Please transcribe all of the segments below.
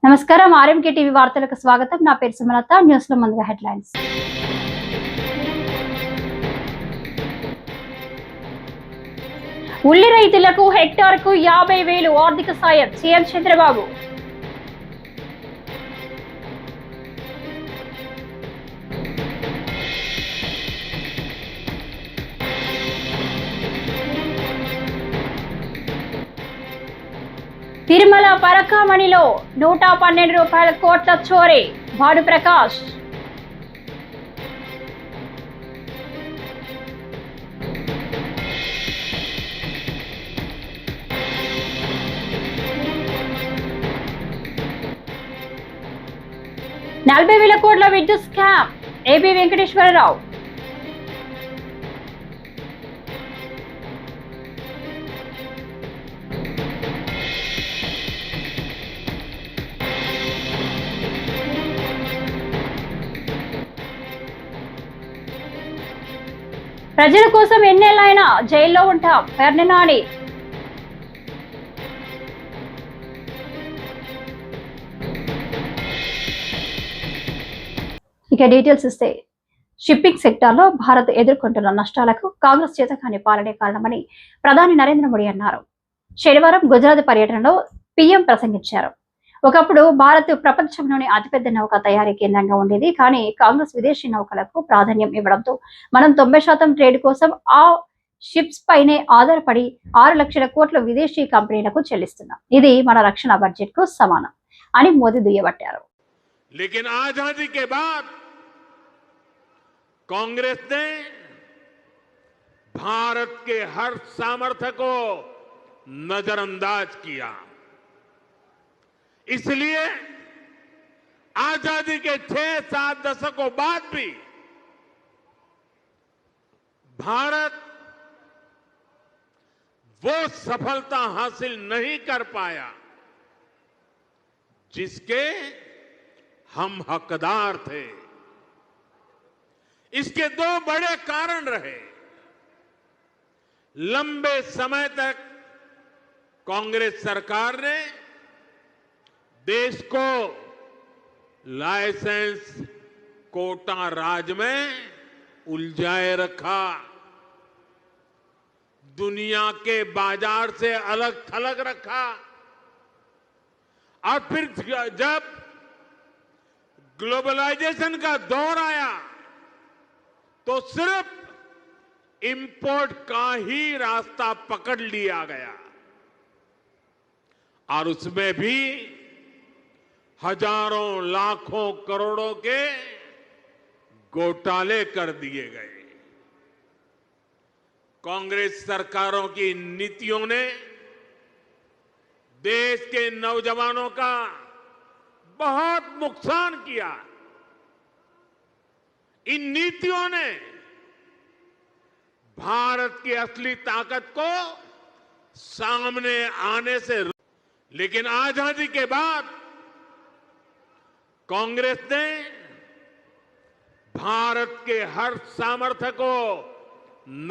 నమస్కారం RMK TV వార్తలకు స్వాగతం. నా పేరు సుమలత. న్యూస్ లో ముందుగా హెడ్లైన్స్. ఉల్లి రైతులకు హెక్టార్కు 50,000 ఆర్థిక సాయం సీఎం చంద్రబాబు. తిరుమల పరకామణిలో 112 రూపాయల కోట్ల చోరీ. భాను ప్రకాష్. నలభై వేల కోట్ల విద్యుత్ స్కామ్. ఏబీ వెంకటేశ్వరరావు. ప్రజల కోసం ఎన్నేళ్ళైనా జైల్లో ఉంటాం. పెర్నినాని. ఇక డీటెయిల్స్ ఇస్తే, షిప్పింగ్ సెక్టార్లో భారత్ ఎదుర్కొంటున్న నష్టాలకు కాంగ్రెస్ చేతకాని పాలనే కారణమని ప్రధాని నరేంద్ర మోడీ అన్నారు. శనివారం గుజరాత్ పర్యటనలో పీఎం ప్రసంగించారు. ఒకప్పుడు భారత్ ప్రపంచంలోని అతిపెద్ద నౌక తయారీ కేంద్రంగా ఉండేది. కానీ కాంగ్రెస్ విదేశీ నౌకలకు ప్రాధాన్యం ఇవ్వడంతో మనం 90% ట్రేడ్ కోసం ఆ షిప్స్ పైనే ఆధారపడి 6 లక్షల కోట్ల విదేశీ కంపెనీలకు చెల్లిస్తున్నాం. ఇది మన రక్షణ బడ్జెట్ కు సమానం అని మోదీ దుయ్యబట్టారు. लेकिन आजादी के बाद कांग्रेस ने भारत के हर सामर्थ्य को नजरअंदाज किया। इसलिए आजादी के 6-7 दशकों बाद भी भारत वो सफलता हासिल नहीं कर पाया जिसके हम हकदार थे। इसके 2 बड़े कारण रहे। लंबे समय तक कांग्रेस सरकार ने देश को लाइसेंस कोटा राज में उलझाए रखा, दुनिया के बाजार से अलग थलग रखा, और फिर जब ग्लोबलाइजेशन का दौर आया तो सिर्फ इंपोर्ट का ही रास्ता पकड़ लिया गया, और उसमें भी हजारों लाखों करोड़ों के घोटाले कर दिए गए। कांग्रेस सरकारों की नीतियों ने देश के नौजवानों का बहुत नुकसान किया। इन नीतियों ने भारत की असली ताकत को सामने आने से, लेकिन आजादी के बाद कांग्रेस ने भारत के हर सामर्थ्य को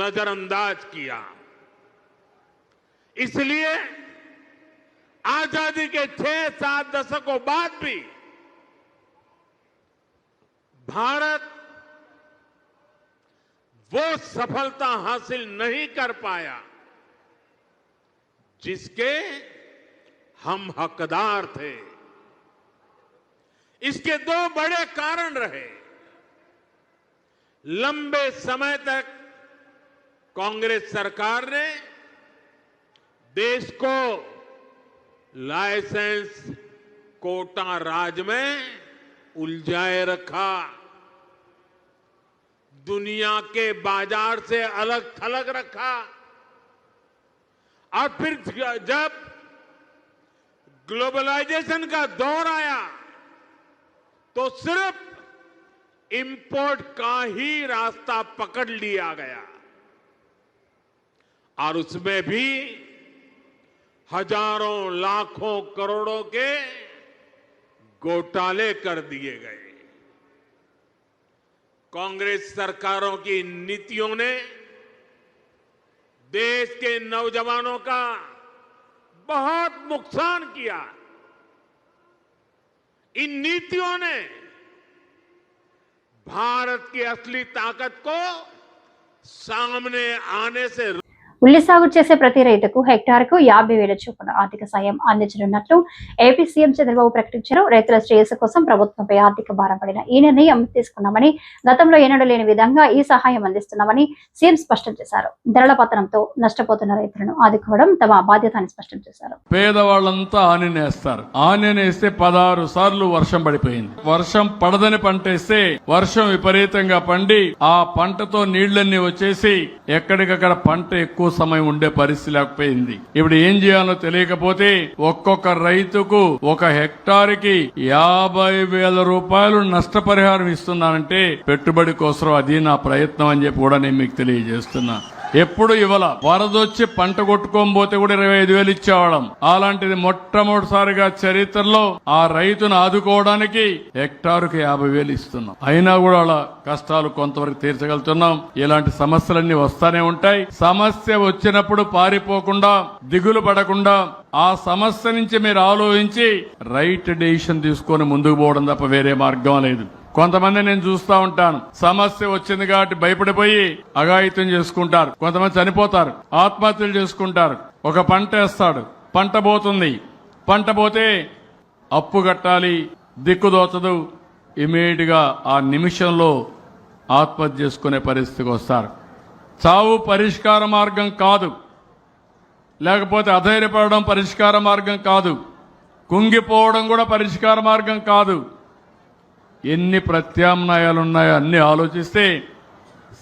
नजरअंदाज किया। इसलिए आजादी के 6-7 दशकों बाद भी भारत वो सफलता हासिल नहीं कर पाया जिसके हम हकदार थे। इसके 2 बड़े कारण रहे। लंबे समय तक कांग्रेस सरकार ने देश को लाइसेंस कोटा राज में उलझाए रखा, दुनिया के बाजार से अलग थलग रखा, और फिर जब ग्लोबलाइजेशन का दौर आया तो सिर्फ इंपोर्ट का ही रास्ता पकड़ लिया गया, और उसमें भी हजारों लाखों करोड़ों के घोटाले कर दिए गए। कांग्रेस सरकारों की नीतियों ने देश के नौजवानों का बहुत नुकसान किया। इन नीतियों ने भारत की असली ताकत को सामने आने से ఉల్లి సాగు చేసే ప్రతి రైతుకు హెక్టార్కు 50,000 చొప్పున ఆర్థిక సాయం అందించనున్నట్లు ఏపీ సీఎం చంద్రబాబు ప్రకటించారు. రైతుల శ్రేయస్సు కోసం ప్రభుత్వంపై ఆర్థిక భారం పడిన ఈ నిర్ణయం తీసుకున్నామని, గతంలో ఎన్నడూ లేని విధంగా ఈ సహాయం అందిస్తున్నామని సీఎం స్పష్టం చేశారు. ధరల పతనంతో నష్టపోతున్న రైతులను ఆదుకోవడం తమ బాధ్యత అని స్పష్టం చేశారు. పేదవాళ్లంతా ఆనినేస్తారు. ఆనినేస్తే 16 సార్లు వర్షం పడిపోయింది. వర్షం పడదని పంటేస్తే వర్షం విపరీతంగా పండి ఆ పంటతో నీళ్లన్నీ వచ్చేసి ఎక్కడికక్కడ పంట ఎక్కువ సమయం ఉండే పరిస్థితి లేకపోయింది. ఇప్పుడు ఏం చేయాలో తెలియకపోతే ఒక్కొక్క రైతుకు 1 హెక్టార్కి 50,000 రూపాయలు నష్టపరిహారం ఇస్తున్నానంటే పెట్టుబడి కోసం అది నా ప్రయత్నం అని చెప్పి కూడా నేను మీకు తెలియజేస్తున్నా. ఎప్పుడు ఇవ్వాల వరదొచ్చి పంట కొట్టుకోకపోతే కూడా 25,000 ఇచ్చేవాళ్ళం. అలాంటిది మొట్టమొదటిసారిగా చరిత్రలో ఆ రైతును ఆదుకోవడానికి హెక్టారుకి 50,000 ఇస్తున్నాం. అయినా కూడా వాళ్ళ కష్టాలు కొంతవరకు తీర్చగలుగుతున్నాం. ఇలాంటి సమస్యలన్నీ వస్తానే ఉంటాయి. సమస్య వచ్చినప్పుడు పారిపోకుండా, దిగులు పడకుండా ఆ సమస్య నుంచి మీరు ఆలోచించి రైట్ డెసిషన్ తీసుకొని ముందుకు పోవడం తప్ప వేరే మార్గం లేదు. కొంతమంది నేను చూస్తా ఉంటాను, సమస్య వచ్చింది కాబట్టి భయపడిపోయి అఘాయిత్యం చేసుకుంటారు. కొంతమంది చనిపోతారు, ఆత్మహత్యలు చేసుకుంటారు. ఒక పంట వేస్తాడు, పంట పోతుంది, పంట పోతే అప్పు కట్టాలి, దిక్కుదోచదు, ఇమీడియట్ గా ఆ నిమిషంలో ఆత్మహత్య చేసుకునే పరిస్థితికి వస్తారు. చావు పరిష్కార మార్గం కాదు, లేకపోతే అధైర్యపడడం పరిష్కార మార్గం కాదు, కుంగిపోవడం కూడా పరిష్కార మార్గం కాదు. ఎన్ని ప్రత్యామ్నాయాలు ఉన్నాయో అన్ని ఆలోచిస్తే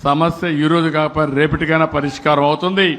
సమస్య ఈ రోజు కాకపోతే రేపటికైనా పరిష్కారం అవుతుంది.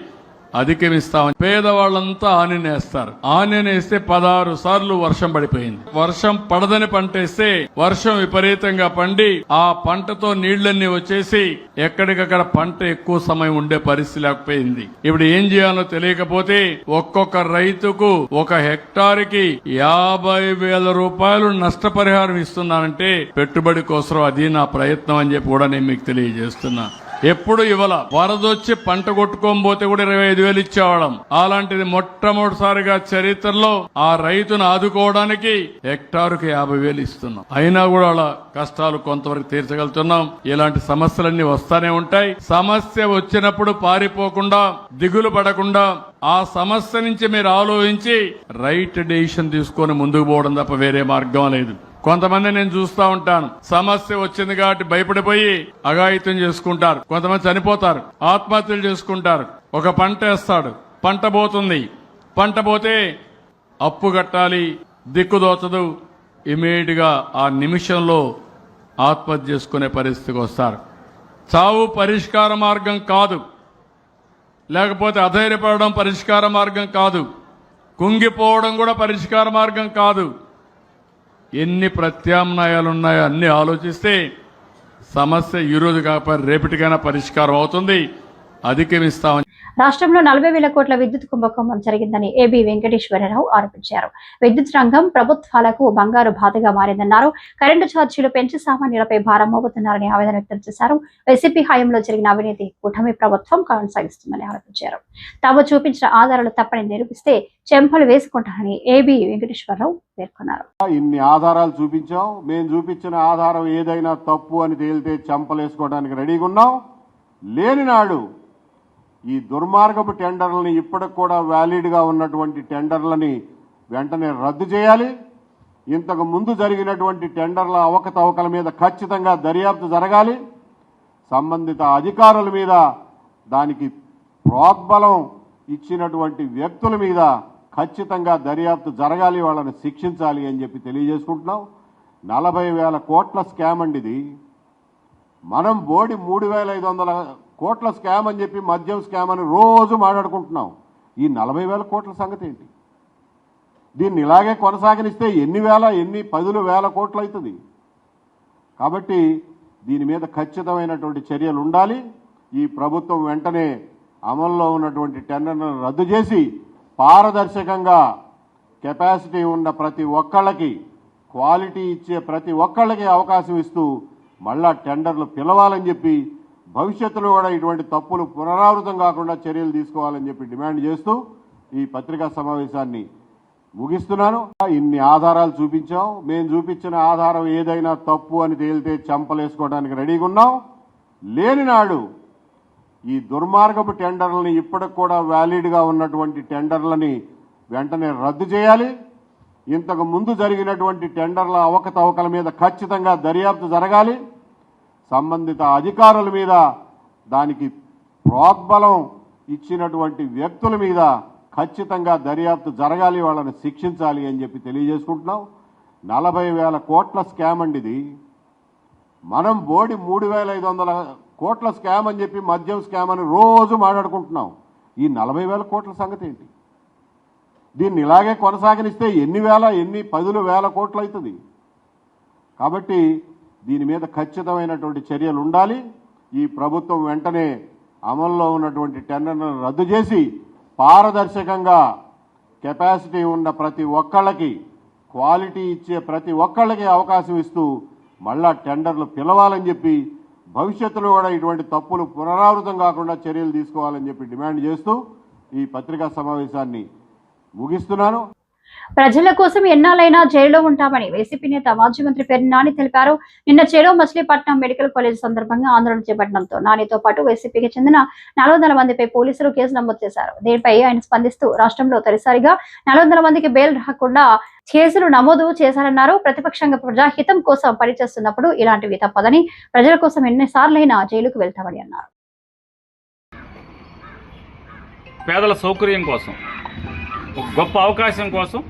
అధిగమిస్తామని పేదవాళ్లంతా ఆనినేస్తారు. ఆనినేస్తే 16 సార్లు వర్షం పడిపోయింది. వర్షం పడదని పంటేస్తే వర్షం విపరీతంగా పండి ఆ పంటతో నీళ్లన్నీ వచ్చేసి ఎక్కడికక్కడ పంట ఎక్కువ సమయం ఉండే పరిస్థితి లేకపోయింది. ఇప్పుడు ఏం చేయాలో తెలియకపోతే ఒక్కొక్క రైతుకు 1 హెక్టార్కి 50,000 రూపాయలు నష్టపరిహారం ఇస్తున్నానంటే పెట్టుబడి కోసం అది నా ప్రయత్నం అని చెప్పి కూడా నేను మీకు తెలియజేస్తున్నా. ఎప్పుడు ఇవ్వాల వరదొచ్చి పంట కొట్టుకోకపోతే కూడా 25,000 ఇచ్చేవాళ్ళం. అలాంటిది మొట్టమొదటిసారిగా చరిత్రలో ఆ రైతును ఆదుకోవడానికి హెక్టారుకి 50,000 ఇస్తున్నాం. అయినా కూడా వాళ్ళ కష్టాలు కొంతవరకు తీర్చగలుగుతున్నాం. ఇలాంటి సమస్యలన్నీ వస్తానే ఉంటాయి. సమస్య వచ్చినప్పుడు పారిపోకుండా, దిగులు పడకుండా ఆ సమస్య నుంచి మీరు ఆలోచించి రైట్ డెసిషన్ తీసుకొని ముందుకు పోవడం తప్ప వేరే మార్గం లేదు. కొంతమంది నేను చూస్తా ఉంటాను, సమస్య వచ్చింది కాబట్టి భయపడిపోయి అఘాయిత్యం చేసుకుంటారు. కొంతమంది చనిపోతారు, ఆత్మహత్యలు చేసుకుంటారు. ఒక పంట వేస్తాడు, పంట పోతుంది, పంట పోతే అప్పు కట్టాలి, దిక్కుదోచదు, ఇమీడియట్ గా ఆ నిమిషంలో ఆత్మహత్య చేసుకునే పరిస్థితికి వస్తారు. చావు పరిష్కార మార్గం కాదు, లేకపోతే అధైర్యపడడం పరిష్కార మార్గం కాదు, కుంగిపోవడం కూడా పరిష్కార మార్గం కాదు. ఎన్ని ప్రత్యామ్నాయాలు ఉన్నాయో అన్ని ఆలోచిస్తే సమస్య ఈ రోజు కాకపోతే రేపటికైనా పరిష్కారం అవుతుంది. అధిగమిస్తామని రాష్ట్రంలో 40,000 కోట్ల విద్యుత్ కుంభకోణం జరిగిందని ఏబీ వెంకటేశ్వరరావు ఆరోపించారు. విద్యుత్ రంగం ప్రభుత్వాలకు బంగారు బాధగా మారిందన్నారు. కరెంటు ఛార్జీలు పెంచి సామాన్యులపై భారం మోపుతున్నారని ఆవేదన వ్యక్తం చేశారు. వైసీపీ హయాంలో జరిగిన అవినీతి కూటమి ప్రభుత్వం కొనసాగిస్తుందని ఆరోపించారు. తాము చూపించిన ఆధారాలు తప్పని నిరూపిస్తే చెంపలు వేసుకుంటారని ఏబీ వెంకటేశ్వరరావు పేర్కొన్నారు. ఇన్ని ఆధారాలు చూపించాం, మేము చూపించిన ఆధారం ఏదైనా తప్పు అని తేలితే చెంపలేసుకోవడానికి రెడీగా ఉన్నాం. లేని నాడు ఈ దుర్మార్గపు టెండర్లని, ఇప్పటికి కూడా వ్యాలిడ్ గా ఉన్నటువంటి టెండర్లని వెంటనే రద్దు చేయాలి. ఇంతకు ముందు జరిగినటువంటి టెండర్ల అవకతవకల మీద ఖచ్చితంగా దర్యాప్తు జరగాలి. సంబంధిత అధికారుల మీద, దానికి ప్రోద్బలం ఇచ్చినటువంటి వ్యక్తుల మీద ఖచ్చితంగా దర్యాప్తు జరగాలి, వాళ్ళని శిక్షించాలి అని చెప్పి తెలియజేసుకుంటున్నాం. 40,000 కోట్ల స్కామ్ అండి ఇది. మనం బోడి 3,500 కోట్ల స్కామ్ అని చెప్పి మద్యం స్కామ్ అని రోజు మాట్లాడుకుంటున్నాం. ఈ 40,000 కోట్ల సంగతి ఏంటి? దీన్ని ఇలాగే కొనసాగనిస్తే ఎన్ని పదుల వేల కోట్లు అవుతుంది. కాబట్టి దీని మీద ఖచ్చితమైనటువంటి చర్యలు ఉండాలి. ఈ ప్రభుత్వం వెంటనే అమల్లో ఉన్నటువంటి టెండర్లను రద్దు చేసి పారదర్శకంగా కెపాసిటీ ఉన్న ప్రతి ఒక్కళ్ళకి, క్వాలిటీ ఇచ్చే ప్రతి ఒక్కళ్ళకి అవకాశం ఇస్తూ మళ్ళా టెండర్లు పిలవాలని చెప్పి, భవిష్యత్తులో కూడా ఇటువంటి తప్పులు పునరావృతం కాకుండా చర్యలు తీసుకోవాలని చెప్పి డిమాండ్ చేస్తూ ఈ పత్రికా సమావేశాన్ని ముగిస్తున్నాను. ఇన్ని ఆధారాలు చూపించాం. మేము చూపించిన ఆధారం ఏదైనా తప్పు అని తేలితే చంపలేసుకోవడానికి రెడీగా ఉన్నాం. లేని నాడు ఈ దుర్మార్గపు టెండర్లని ఇప్పటికి కూడా వ్యాలిడ్గా ఉన్నటువంటి టెండర్లని వెంటనే రద్దు చేయాలి. ఇంతకు ముందు జరిగినటువంటి టెండర్ల అవకతవకల మీద ఖచ్చితంగా దర్యాప్తు జరగాలి. సంబంధిత అధికారుల మీద, దానికి ప్రోద్బలం ఇచ్చినటువంటి వ్యక్తుల మీద ఖచ్చితంగా దర్యాప్తు జరగాలి, వాళ్ళని శిక్షించాలి అని చెప్పి తెలియజేసుకుంటున్నాం. 40,000 కోట్ల స్కామ్ అండి ఇది. మనం బోడి 3,500 కోట్ల స్కామ్ అని చెప్పి మద్యం స్కామ్ అని రోజు మాట్లాడుకుంటున్నాం. ఈ 40,000 కోట్ల సంగతి ఏంటి? దీన్ని ఇలాగే కొనసాగనిస్తే ఎన్ని 10,000 కోట్లు అవుతుంది. కాబట్టి దీని మీద ఖచ్చితమైనటువంటి చర్యలు ఉండాలి. ఈ ప్రభుత్వం వెంటనే అమల్లో ఉన్నటువంటి టెండర్లను రద్దు చేసి పారదర్శకంగా కెపాసిటీ ఉన్న ప్రతి ఒక్కళ్ళకి, క్వాలిటీ ఇచ్చే ప్రతి ఒక్కళ్ళకి అవకాశం ఇస్తూ మళ్ళా టెండర్లు పిలవాలని చెప్పి, భవిష్యత్తులో కూడా ఇటువంటి తప్పులు పునరావృతం కాకుండా చర్యలు తీసుకోవాలని చెప్పి డిమాండ్ చేస్తూ ఈ పత్రికా సమావేశాన్ని ముగిస్తున్నాను. ప్రజల కోసం ఎన్నాళ్ళైనా జైల్లో ఉంటామని వైసీపీ నేత మాజీ మంత్రి పేర్ని నాని తెలిపారు. నిన్న చెరో మచిలీపట్నం మెడికల్ కాలేజ్ సందర్భంగా ఆందోళన చేపట్టడంతో నానితో పాటు వైసీపీకి చెందిన 400 మందిపై పోలీసులు కేసు నమోదు చేశారు. దీనిపై ఆయన స్పందిస్తూ రాష్ట్రంలో తొలిసారిగా 400 మందికి బెయిల్ రాకుండా కేసులు నమోదు చేశారన్నారు. ప్రతిపక్షంగా ప్రజాహితం కోసం పనిచేస్తున్నప్పుడు ఇలాంటివి తప్పదని, ప్రజల కోసం ఎన్నిసార్లైనా జైలుకు వెళ్తామని అన్నారు. పేదల సౌకర్యం కోసం, ఒక గొప్ప అవకాశం కోసం,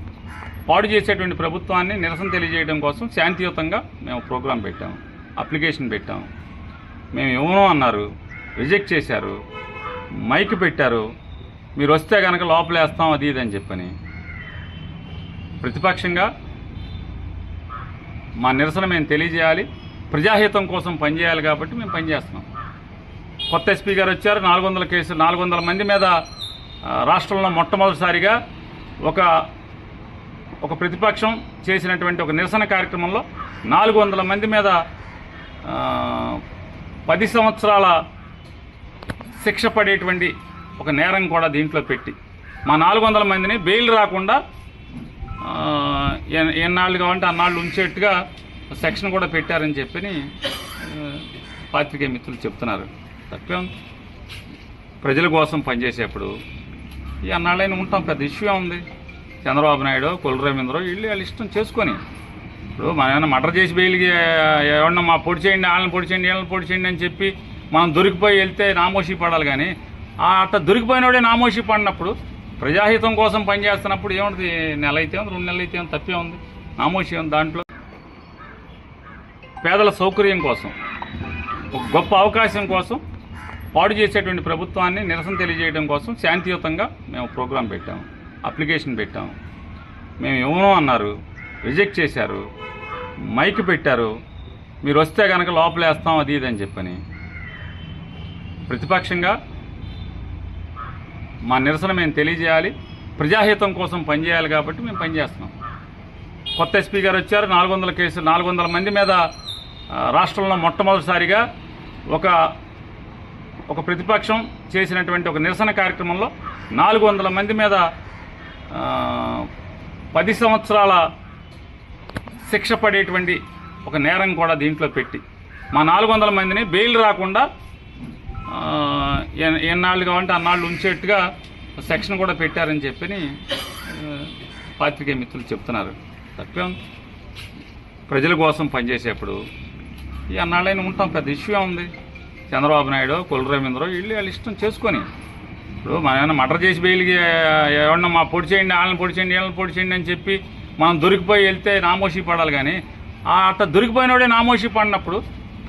పాడు చేసేటువంటి ప్రభుత్వాన్ని నిరసన తెలియజేయడం కోసం శాంతియుతంగా మేము ప్రోగ్రాం పెట్టాము, అప్లికేషన్ పెట్టాము. మేము ఇవ్వను అన్నారు, రిజెక్ట్ చేశారు, మైక్ పెట్టారు. మీరు వస్తే కనుక లోపలేస్తాం అది ఇది అని చెప్పని. ప్రతిపక్షంగా మా నిరసన మేము తెలియజేయాలి, ప్రజాహితం కోసం పనిచేయాలి కాబట్టి మేము పనిచేస్తున్నాం. కొత్త ఎస్పీ గారు వచ్చారు. 400 కేసులు, 400 మంది మీద రాష్ట్రంలో మొట్టమొదటిసారిగా ఒక ప్రతిపక్షం చేసినటువంటి ఒక నిరసన కార్యక్రమంలో 400 మంది మీద 10 సంవత్సరాల శిక్ష పడేటువంటి ఒక నేరం కూడా దీంట్లో పెట్టి మా 400 మందిని బెయిల్ రాకుండా ఎన్నాళ్ళు కావాలంటే అన్నాళ్ళు ఉంచేట్టుగా సెక్షన్ కూడా పెట్టారని చెప్పని పాత్రికేయ మిత్రులు చెప్తున్నారు. తప్పే ఉంది. ప్రజల కోసం పనిచేసేప్పుడు ఈ అన్నాళ్ళైనా ఉంటాం, పెద్ద ఇష్యూ ఉంది. చంద్రబాబు నాయుడు, కొల్లు రవీంద్ర వీళ్ళు వాళ్ళ ఇష్టం చేసుకొని, ఇప్పుడు మనం ఏమైనా మర్డర్ చేసి బెయిల్కి ఎవరన్నా మా పొడి చేయండి, వాళ్ళని పొడి చేయండి, వీళ్ళని పొడి చేయండి అని చెప్పి మనం దొరికిపోయి వెళ్తే నామోషి పడాలి. కానీ అట్లా దొరికిపోయినోడే నామోషి పడినప్పుడు, ప్రజాహితం కోసం పనిచేస్తున్నప్పుడు ఏముంటుంది? నెల అయితే ఉంది, 2 నెలలు అయితే ఉంది, తప్పే ఉంది, నామోషి ఉంది. దాంట్లో పేదల సౌకర్యం కోసం, ఒక గొప్ప అవకాశం కోసం, పాడు చేసేటువంటి ప్రభుత్వాన్ని నిరసన తెలియజేయడం కోసం శాంతియుతంగా మేము ప్రోగ్రాం పెట్టాము, అప్లికేషన్ పెట్టాము. మేము ఇవ్వను అన్నారు, రిజెక్ట్ చేశారు, మైక్ పెట్టారు. మీరు వస్తే కనుక లోపలేస్తాం అది ఇది అని చెప్పని. ప్రతిపక్షంగా మా నిరసన మేము తెలియజేయాలి, ప్రజాహితం కోసం పనిచేయాలి కాబట్టి మేము పనిచేస్తున్నాం. కొత్త ఎస్పీ గారు వచ్చారు. 400 కేసులు, 400 మంది మీద రాష్ట్రంలో మొట్టమొదటిసారిగా ఒక ప్రతిపక్షం చేసినటువంటి ఒక నిరసన కార్యక్రమంలో 400 మంది మీద 10 సంవత్సరాల శిక్ష పడేటువంటి ఒక నేరం కూడా దీంట్లో పెట్టి మా 400 మందిని బెయిల్ రాకుండా ఎన్నాళ్ళు కావాలంటే అన్నాళ్ళు ఉంచేట్టుగా సెక్షన్ కూడా పెట్టారని చెప్పని పాత్రికేయ మిత్రులు చెప్తున్నారు. తప్పే ఉంది. ప్రజల కోసం పనిచేసేప్పుడు ఈ అన్నాళ్ళైనా ఉంటాం, పెద్ద ఇష్యూ ఉంది. చంద్రబాబు నాయుడు, కొల్లు రవీంద్ర వీళ్ళు వాళ్ళ ఇష్టం చేసుకొని, ఇప్పుడు మనం ఏమైనా మర్డర్ చేసి బెయిల్కి ఎవరన్నా మా పొడి చేయండి, వాళ్ళని పొడి చేయండి, వీళ్ళని పొడి చేయండి అని చెప్పి మనం దొరికిపోయి వెళ్తే నామోషి పడాలి. కానీ అట్లా దొరికిపోయినోడే నామోషి పడినప్పుడు,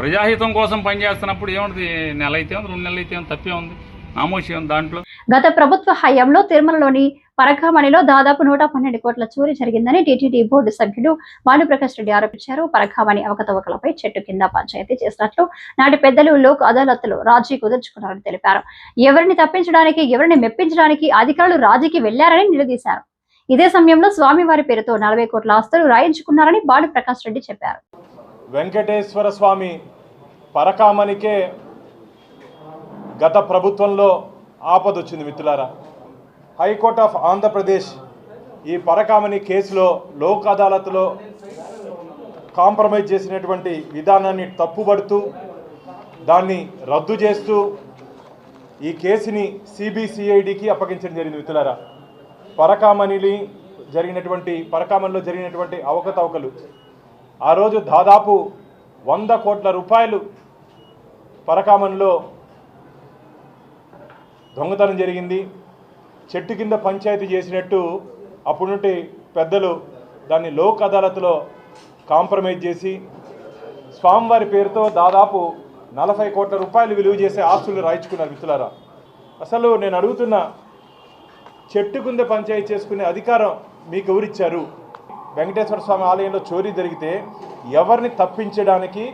ప్రజాహితం కోసం పనిచేస్తున్నప్పుడు ఏముంటుంది? నెల అయితే ఉంది, 2 నెలలు అయితే ఉంది, తప్పే ఉంది, నామోషి ఉంది. దాంట్లో గత ప్రభుత్వ హయాంలో తిరుమలలోని పరకామణిలో దాదాపు 112 కోట్ల చోరీ జరిగిందని టీటీడీ బోర్డు సభ్యుడు భానుప్రకాష్ రెడ్డి ఆరోపించారు. పరకామణి అవకతవకలపై చెట్టు కింద పంచాయతీ చేసినట్లు నాటి పెద్దలు లోక్ అదాలత్లో రాజీ కుదుర్చుకున్నారని తెలిపారు. ఎవరిని తప్పించడానికి, ఎవరిని మెప్పించడానికి అధికారులు రాజీకి వెళ్లారని నిలదీశారు. ఇదే సమయంలో స్వామివారి పేరుతో 40 కోట్ల ఆస్తులు రాయించుకున్నారని భానుప్రకాష్ రెడ్డి చెప్పారు. వెంకటేశ్వర స్వామి పరకామణికే గత ప్రభుత్వంలో ఆపదొచ్చింది మిత్రులారా. హైకోర్ట్ ఆఫ్ ఆంధ్రప్రదేశ్ ఈ పరకామణి కేసులో లోక్ అదాలత్లో కాంప్రమైజ్ చేసినటువంటి విధానాన్ని తప్పుబడుతూ దాన్ని రద్దు చేస్తూ ఈ కేసుని సిబిసిఐడికి అప్పగించడం జరిగింది. మిత్రులారా, పరకామణిలో జరిగినటువంటి అవకతవకలు ఆ రోజు దాదాపు 100 కోట్ల రూపాయలు పరకామణిలో దొంగతనం జరిగింది. చెట్టు కింద పంచాయతీ చేసినట్టు అప్పుడుంటే పెద్దలు దాన్ని లోక్ అదాలత్లో కాంప్రమైజ్ చేసి స్వామివారి పేరుతో దాదాపు 40 కోట్ల రూపాయలు విలువ చేసే ఆస్తులు రాయించుకున్నారు. మిత్రులారా, అసలు నేను అడుగుతున్నా, చెట్టు కింద పంచాయతీ చేసుకునే అధికారం మీకు ఎవరిచ్చారు? వెంకటేశ్వర స్వామి ఆలయంలో చోరీ జరిగితే ఎవరిని తప్పించడానికి,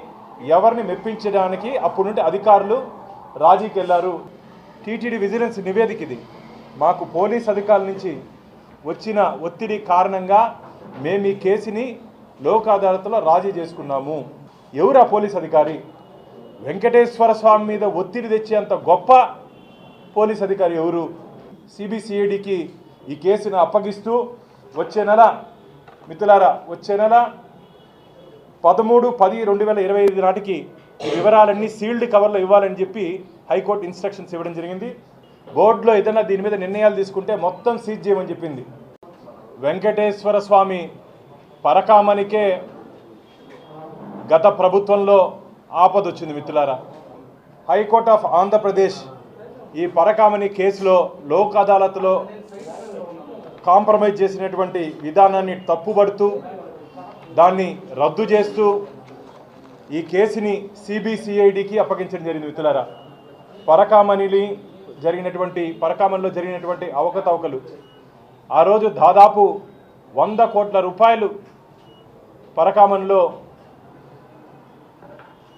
ఎవరిని మెప్పించడానికి అప్పుడు నుండి అధికారులు రాజీకి వెళ్ళారు. టీటీడీ విజిలెన్స్ నివేదిక ఇది. మాకు పోలీస్ అధికారుల నుంచి వచ్చిన ఒత్తిడి కారణంగా మేము ఈ కేసుని లోక్ అదాలత్లో రాజీ చేసుకున్నాము. ఎవరు ఆ పోలీస్ అధికారి? వెంకటేశ్వర స్వామి మీద ఒత్తిడి తెచ్చేంత గొప్ప పోలీస్ అధికారి ఎవరు? సిబిసిఐడికి ఈ కేసును అప్పగిస్తూ వచ్చే నెల 13/10/2025 నాటికి ఈ వివరాలన్నీ సీల్డ్ కవర్లో ఇవ్వాలని చెప్పి హైకోర్టు ఇన్స్ట్రక్షన్స్ ఇవ్వడం జరిగింది. బోర్డులో ఏదైనా దీని మీద నిర్ణయాలు తీసుకుంటే మొత్తం సీజ్ చేయమని చెప్పింది. వెంకటేశ్వర స్వామి పరకామణికే గత ప్రభుత్వంలో ఆపదొచ్చింది. మిత్రులారా, హైకోర్ట్ ఆఫ్ ఆంధ్రప్రదేశ్ ఈ పరకామణి కేసులో లోక్ అదాలత్లో కాంప్రమైజ్ చేసినటువంటి విధానాన్ని తప్పుబడుతూ దాన్ని రద్దు చేస్తూ ఈ కేసుని సిబిసిఐడికి అప్పగించడం జరిగింది. మిత్రులారా, పరకామణిలో జరిగినటువంటి అవకతవకలు ఆ రోజు దాదాపు 100 కోట్ల రూపాయలు పరకామణిలో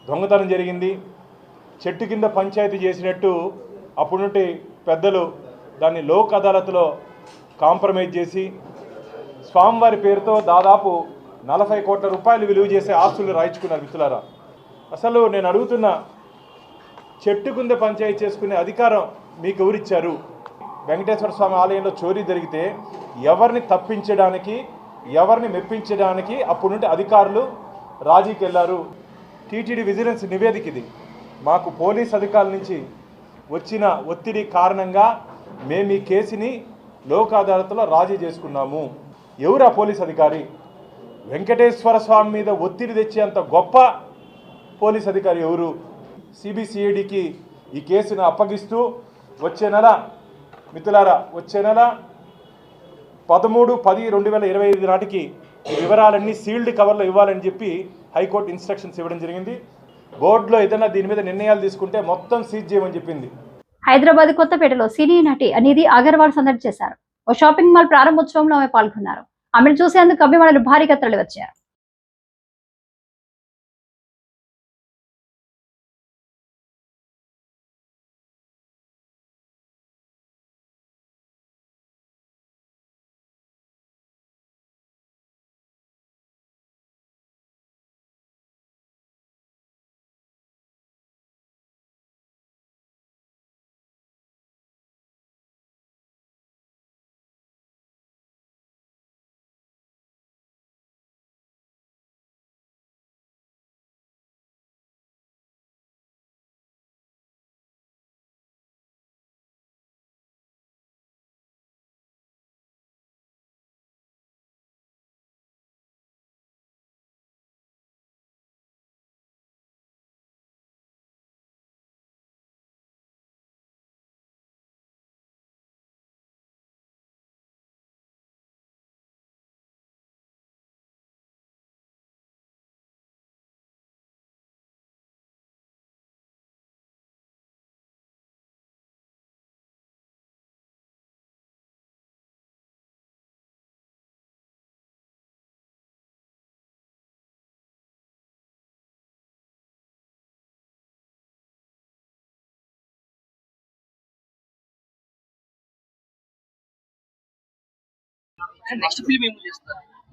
దొంగతనం జరిగింది. చెట్టు కింద పంచాయతీ చేసినట్టు అప్పుడుంటే పెద్దలు దాన్ని లోక్ అదాలత్లో కాంప్రమైజ్ చేసి స్వామివారి పేరుతో దాదాపు 40 కోట్ల రూపాయలు విలువ చేసే ఆస్తులు రాయించుకున్నారు. మిత్రులారా, అసలు నేను అడుగుతున్నా, చెట్టు కింద పంచాయతీ చేసుకునే అధికారం మీకు ఎవరిచ్చారు? వెంకటేశ్వర స్వామి ఆలయంలో చోరీ జరిగితే ఎవరిని తప్పించడానికి, ఎవరిని మెప్పించడానికి అప్పుడు నుండి అధికారులు రాజీకి వెళ్ళారు. టీటీడీ విజిలెన్స్ నివేదిక ఇది. మాకు పోలీస్ అధికారుల నుంచి వచ్చిన ఒత్తిడి కారణంగా మేము ఈ కేసుని లోక్ అదాలత్లో రాజీ చేసుకున్నాము. ఎవరు ఆ పోలీస్ అధికారి? వెంకటేశ్వర స్వామి మీద ఒత్తిడి తెచ్చేంత గొప్ప పోలీస్ అధికారి ఎవరు? సిబిసిఐడికి ఈ కేసును అప్పగిస్తూ వచ్చే నెల 13/10/2025 నాటికి ఈ వివరాలన్నీ సీల్డ్ కవర్లో ఇవ్వాలని చెప్పి హైకోర్టు ఇన్స్ట్రక్షన్స్ ఇవ్వడం జరిగింది. బోర్డులో ఏదైనా దీని మీద నిర్ణయాలు తీసుకుంటే మొత్తం సీజ్ చేయమని చెప్పింది. హైదరాబాద్ కొత్తపేటలో సినీ నటి నిధి అగర్వాల్ సందడి చేశారు. ఓ షాపింగ్ మాల్ ప్రారంభోత్సవంలో ఆమె పాల్గొన్నారు. ఆమెను చూసేందుకు అభిమానులు భారీగా తరలివచ్చారు.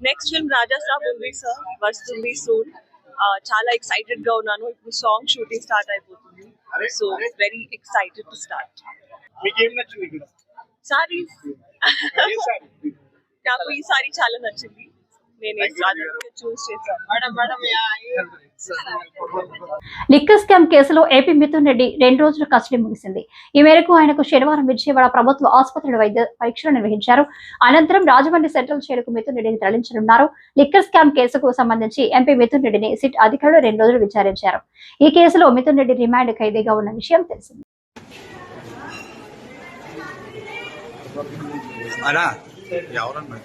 నెక్స్ట్ ఫిల్మ్ రాజా సాబ్ ఉంది సార్, వస్తుంది సూన్. చాలా ఎక్సైటెడ్ గా ఉన్నాను. ఇప్పుడు సాంగ్ షూటింగ్ స్టార్ట్ అయిపోతుంది. So very excited to start. Saris నాకు నాకు ఈసారి చాలా నచ్చింది. నేను చూస్ చేశాను. లిక్కర్ స్కామ్ కేసులో ఏపీ మిథున్ రెడ్డి 2 రోజుల కస్టడీ ముగిసింది. ఈ మేరకు ఆయనకు శనివారం విజయవాడ ప్రభుత్వ ఆసుపత్రిలో వైద్య పరీక్షలు నిర్వహించారు. అనంతరం రాజమండ్రి సెంట్రల్ జైలుకు మిథున్ రెడ్డిని తరలించనున్నారు. లిక్కర్ స్కామ్ కేసుకు సంబంధించి ఎంపీ మిథున్ రెడ్డిని సిట్ అధికారులు 2 రోజులు విచారించారు. ఈ కేసులో మిథున్ రెడ్డి రిమాండ్ ఖైదీగా ఉన్న విషయం తెలిసింది. అలా ఎవరన్నా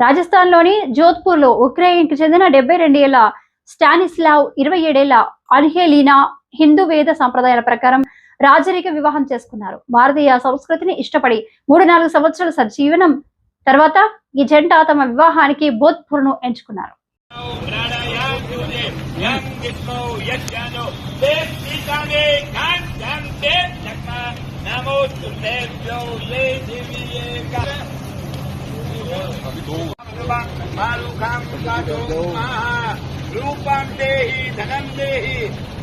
రాజస్థాన్ లోని జోధ్పూర్ లో ఉక్రెయిన్ కు చెందిన 72 ఏళ్ల స్టానిస్లావ్ 27 ఏళ్ల అన్హేలీనా హిందూ వేద సంప్రదాయాల ప్రకారం రాజరిక వివాహం చేసుకున్నారు. భారతీయ సంస్కృతిని ఇష్టపడి 3-4 సంవత్సరాల సజీవనం తర్వాత ఈ జంట తమ వివాహానికి జోధ్పూర్ ను ఎంచుకున్నారు. रूपं देहि धनं देहि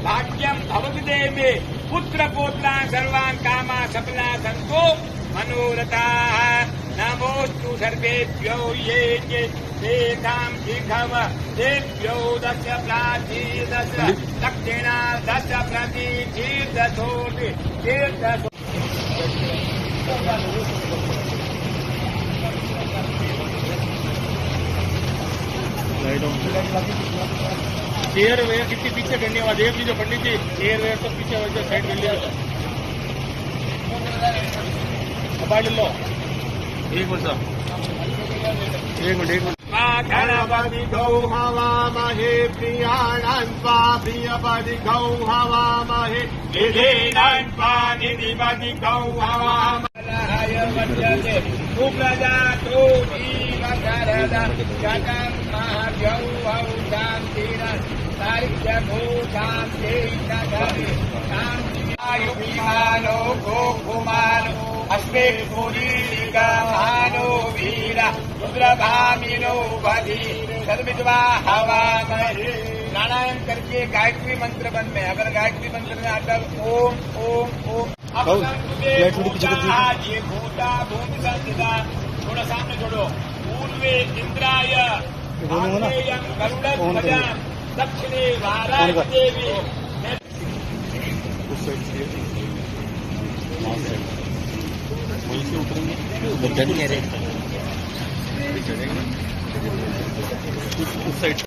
भाग्यं भवदेवे पुत्र पौत्रा सर्वान् कामा सफला सन्तो मनोरथाः नमोस्तु सर्वेभ्यो ये तेषां शीघ्रव तेभ्यो दश प्राचीदश दक्षिणा दश प्रतीचीर्दशोति तीर्थसो एयर वेयर कितनी पीछे करने वाला देख लीजिए पंडित जी, एयर वेयर तो पीछे वजह साइड कर लिया लो। एक मिनट गणपति गौ हवामहे प्रियाणान् स्वा प्रियपति गौ हवामहे निधीनान् स्वा निधिपति गौ हवामहे सुप्रजातो जीवशरद जगन् महाभ्यौ शान्तिरन् सारित्यभू शान्ति नगरे शान्तिमानो गोकुमानो अस्मे पुरीगमानो वीर रुद्रभामिनो बधि सर्विद्वा हवामहे प्राणायाम करके गायत्री मंत्र बन में, अगर गायत्री मंत्र में अटल ओम ओम ओम ये भूता भूमि संस्थिता थोड़ा सामने छोड़ो पूर्वे इंद्राय गरुड़ दक्षिणे वाराणसी देवी उस साइड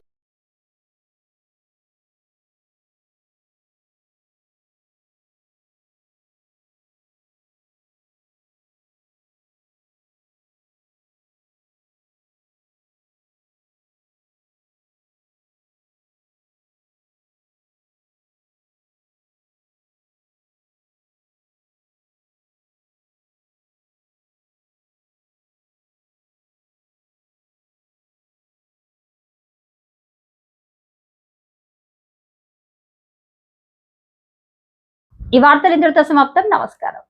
ఈ వార్తలు ఇంతటితో సమాప్తం. నమస్కారం.